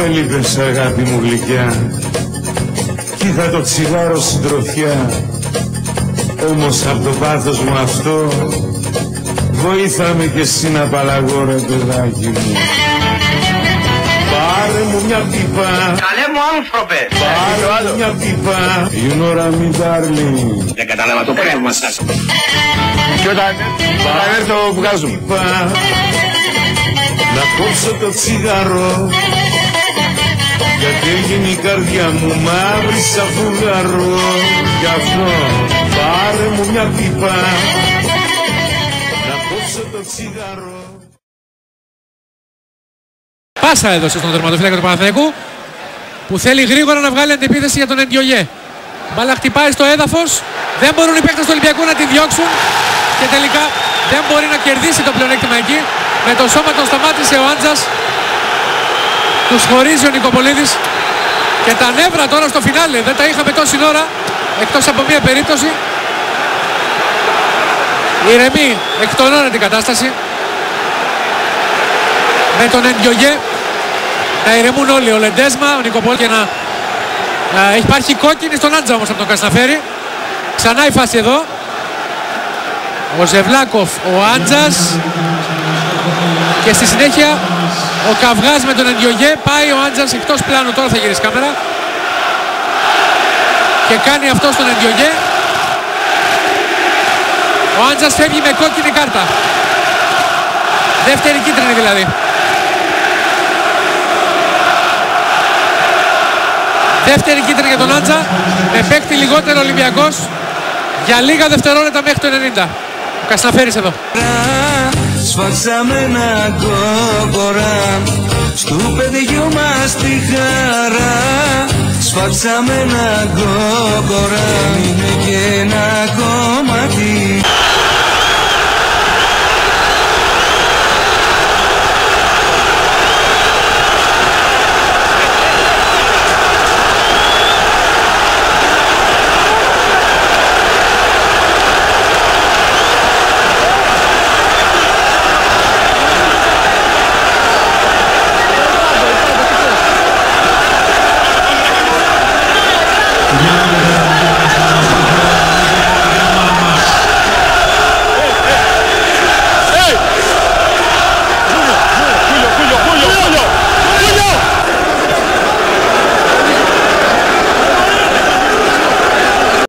Έλειπες αγάπη μου γλυκιά κι είχα το τσιγάρο συντροφιά, όμως απ' το πάθος μου αυτό βοήθαμε κι εσύ να απαλλαγώ ρε παιδάκι μου. Πάρε μου μια πίπα, καλέ μου άνθρωπε, πάρε μου μια πίπα, you know what I mean darling. δεν κατάλαβα το πνεύμα σας. Και όταν έρθει το βγάζουμε. Να κόψω το τσιγάρο γιατί έγινε η καρδιά μου μαύρη σαν φουγγαρό. Γι' αυτό πάρε μου μια πίπα να κόψω το τσιγάρο. Πάσα έδωσε στον τερματοφύλακα του Παναθηναϊκού που θέλει γρήγορα να βγάλει αντεπίθεση για τον Εντιογέ. Μπάλα χτυπάει στο έδαφος, δεν μπορούν οι παίκτες του Ολυμπιακού να τη διώξουν και τελικά δεν μπορεί να κερδίσει το πλεονέκτημα εκεί. Με το σώμα τον σταμάτησε ο Άντζας, τους χωρίζει ο Νικοπολίδης και τα νεύρα τώρα στο φινάλε δεν τα είχαμε τόση ώρα εκτός από μία περίπτωση. Ηρεμή, εκτονώνεται η κατάσταση με τον Εντιογέ να ηρεμούν όλοι, ο Λεντέσμα, ο Νικοπόλ και να υπάρχει κόκκινη στον Άντζα όμως από τον Κασταφέρη. Ξανά η φάση εδώ, ο Ζεβλάκοφ, ο Άντζας και στη συνέχεια ο Καυγάς με τον Εντιογέ. Πάει ο Άντζας εκτός πλάνου, τώρα θα γυρίσει κάμερα και κάνει αυτό στον Εντιογέ. Ο Άντζας φεύγει με κόκκινη κάρτα, δεύτερη κίτρινη δηλαδή. Δεύτερη κίτρινη για τον Άντζα, με παίκτη λιγότερο Ολυμπιακός για λίγα δευτερόλεπτα μέχρι το 90. Ο Κασταφέρης εδώ. Σφάξαμε ένα κόκορα στου παιδιού μας τη χαρά. Σφάξαμε ένα κόκορα, είναι και ένα κομμάτι.